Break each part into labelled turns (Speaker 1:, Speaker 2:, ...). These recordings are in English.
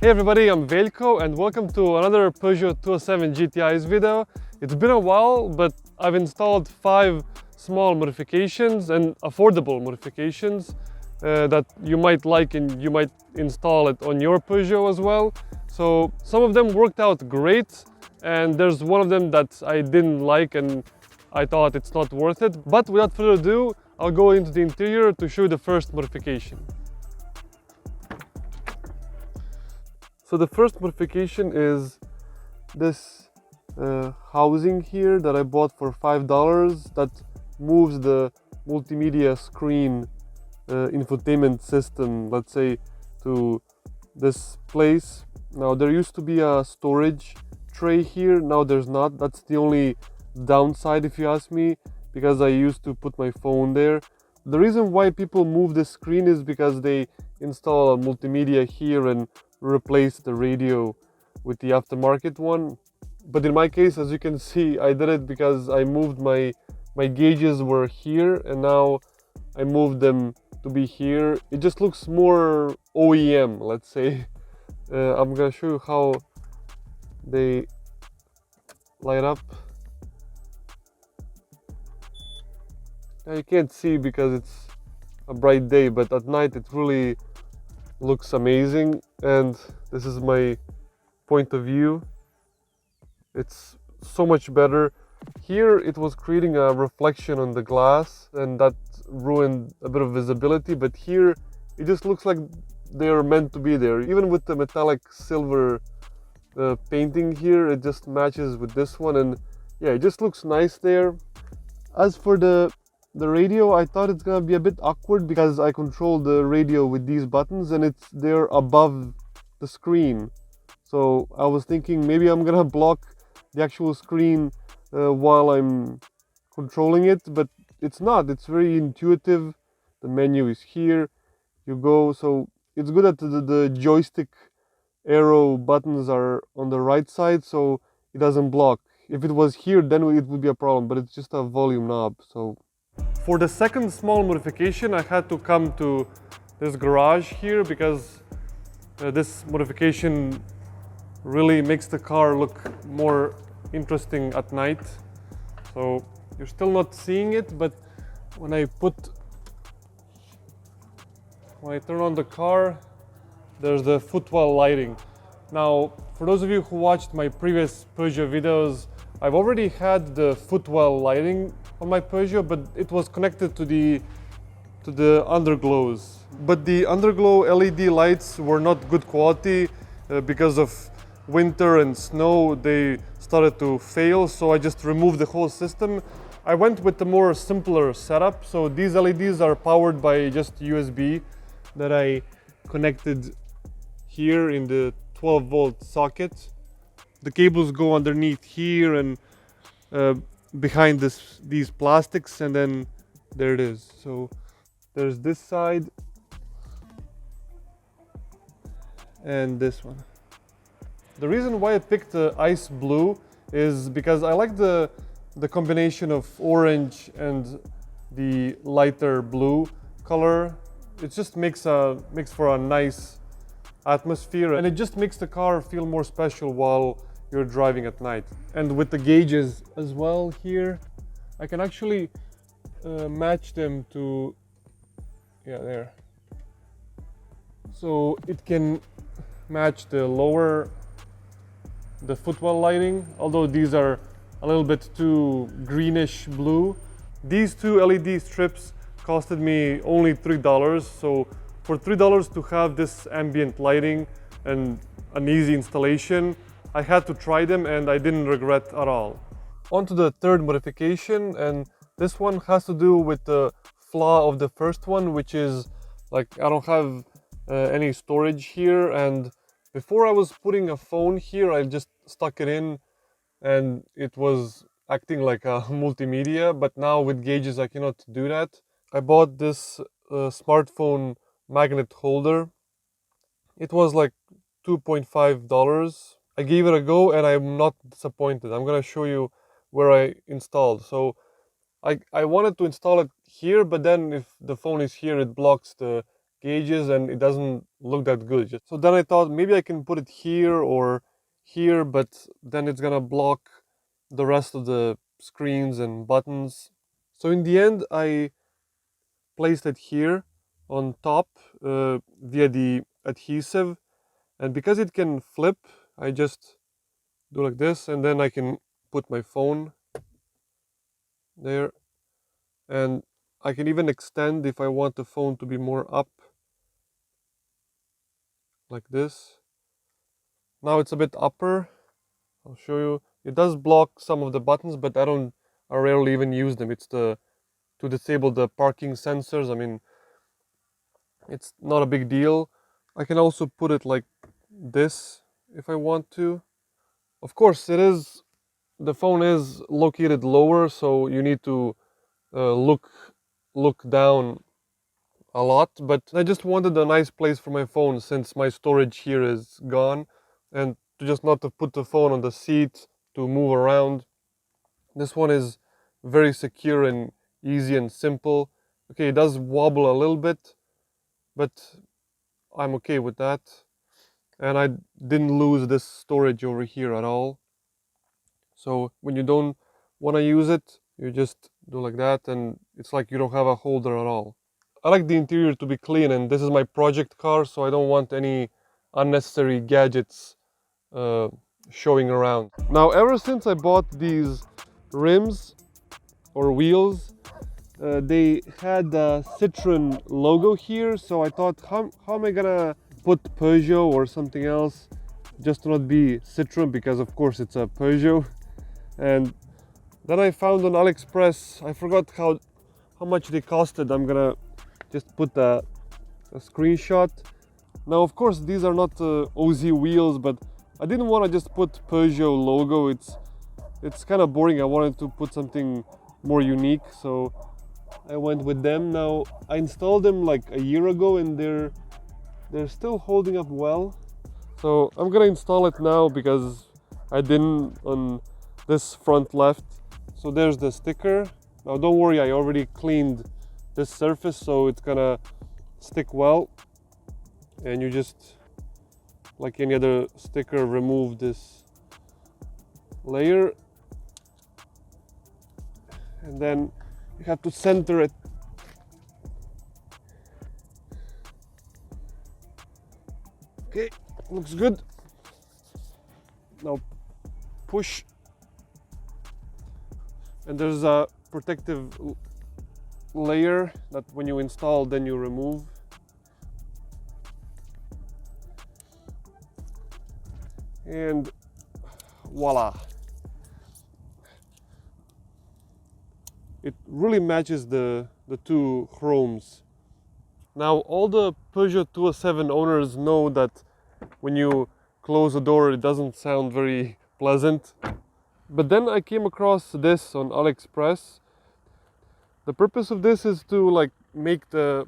Speaker 1: Hey everybody, I'm Veljko and welcome to another Peugeot 207 GTI's video. It's been a while, but I've installed 5 small modifications and affordable modifications that you might like and you might install it on your Peugeot as well. So some of them worked out great and there's one of them that I didn't like and I thought it's not worth it. But without further ado, I'll go into the interior to show you the first modification. So the first modification is this housing here that I bought for $5 that moves the multimedia screen infotainment system, let's say, to this place. Now there used to be a storage tray here, now there's not. That's the only downside if you ask me, because I used to put my phone there. The reason why people move this screen is because they install a multimedia here and replace the radio with the aftermarket one. But in my case, as you can see, I did it because I moved my gauges were here and now I moved them to be here. It just looks more OEM, let's say. I'm gonna show you how they light up. Now you can't see because it's a bright day, but at night it really looks amazing. And this is my point of view. It's so much better. Here it was creating a reflection on the glass and that ruined a bit of visibility, but here it just looks like they're meant to be there. Even with the metallic silver painting here, it just matches with this one, and yeah, it just looks nice there. As for the radio, I thought it's gonna be a bit awkward because I control the radio with these buttons and it's there above the screen. So I was thinking maybe I'm gonna block the actual screen while I'm controlling it, but it's not. It's very intuitive. The menu is here. You go. So it's good that the joystick arrow buttons are on the right side, so it doesn't block. If it was here, then it would be a problem, but it's just a volume knob. So for the second small modification, I had to come to this garage here because this modification really makes the car look more interesting at night. So you're still not seeing it, but when I turn on the car, there's the Footwell lighting. Now, for those of you who watched my previous Peugeot videos, I've already had the Footwell lighting on my Peugeot, but it was connected to the underglows. But the underglow LED lights were not good quality because of winter and snow. They started to fail, so I just removed the whole system. I went with the more simpler setup. So these LEDs are powered by just USB that I connected here in the 12-volt socket. The cables go underneath here and behind these plastics, and then there it is. So there's this side and this one. The reason why I picked the ice blue is because I like the combination of orange and the lighter blue color. It just makes for a nice atmosphere, and it just makes the car feel more special while you're driving at night. And with the gauges as well here, I can actually match them to, yeah, there. So it can match the Footwell lighting, although these are a little bit too greenish blue. These two LED strips costed me only $3. So for $3 to have this ambient lighting and an easy installation, I had to try them and I didn't regret at all. On to the third modification, and this one has to do with the flaw of the first one, which is like I don't have any storage here, and before I was putting a phone here, I just stuck it in and it was acting like a multimedia, but now with gauges I cannot do that. I bought this smartphone magnet holder. It was like $2.5. I gave it a go and I'm not disappointed. I'm gonna show you where I installed. So I wanted to install it here, but then if the phone is here, it blocks the gauges and it doesn't look that good. So then I thought maybe I can put it here or here, but then it's gonna block the rest of the screens and buttons. So in the end, I placed it here on top via the adhesive, and because it can flip, I just do like this, and then I can put my phone there, and I can even extend if I want the phone to be more up, like this. Now it's a bit upper. I'll show you. It does block some of the buttons, but I rarely even use them. It's to disable the parking sensors. I mean, it's not a big deal. I can also put it like this if I want to. Of course, the phone is located lower, so you need to look down a lot, but I just wanted a nice place for my phone since my storage here is gone, and to just not to put the phone on the seat to move around. This one is very secure and easy and simple. Okay, it does wobble a little bit, but I'm okay with that. And I didn't lose this storage over here at all. So when you don't want to use it, you just do like that, and it's like you don't have a holder at all. I like the interior to be clean, and this is my project car, so I don't want any unnecessary gadgets showing around. Now, ever since I bought these rims or wheels, they had the Citroen logo here, so I thought, how am I gonna put Peugeot or something else just to not be Citroen, because of course it's a Peugeot. And then I found on AliExpress, I forgot how much they costed. I'm gonna just put a screenshot. Now of course these are not OZ wheels, but I didn't want to just put Peugeot logo. It's kind of boring. I wanted to put something more unique, so I went with them. Now I installed them like a year ago, and they're still holding up well. So I'm gonna install it now because I didn't on this front left. So there's the sticker. Now don't worry, I already cleaned this surface, so it's gonna stick well. And you just, like any other sticker, remove this layer, and then you have to center it. Okay, looks good. Now push, and there's a protective layer that when you install, then you remove. And voila, it really matches the two chromes. Now all the Peugeot 207 owners know that when you close the door it doesn't sound very pleasant. But then I came across this on AliExpress. The purpose of this is to like make the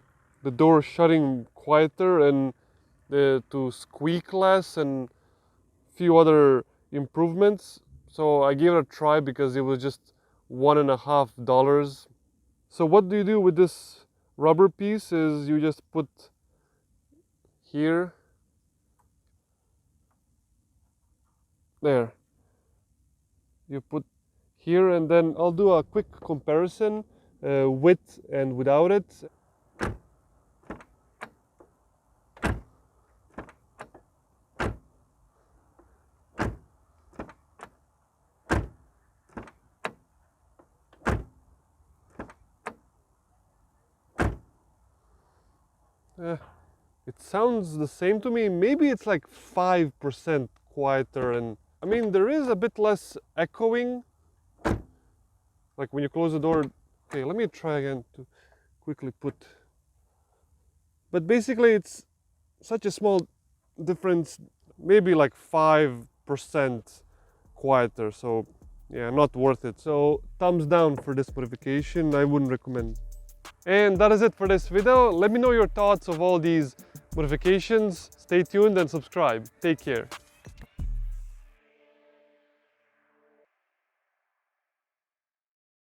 Speaker 1: door shutting quieter and to squeak less, and few other improvements. So I gave it a try because it was just $1.50. So what do you do with this rubber piece is you just put here, there, you put here, and then I'll do a quick comparison with and without it. It sounds the same to me. Maybe it's like 5% quieter, and I mean there is a bit less echoing, like when you close the door. Okay, let me try again to quickly put, but basically it's such a small difference, maybe like 5% quieter, so yeah, not worth it. So thumbs down for this modification. I wouldn't recommend. And that is it for this video. Let me know your thoughts of all these modifications. Stay tuned and subscribe. Take care.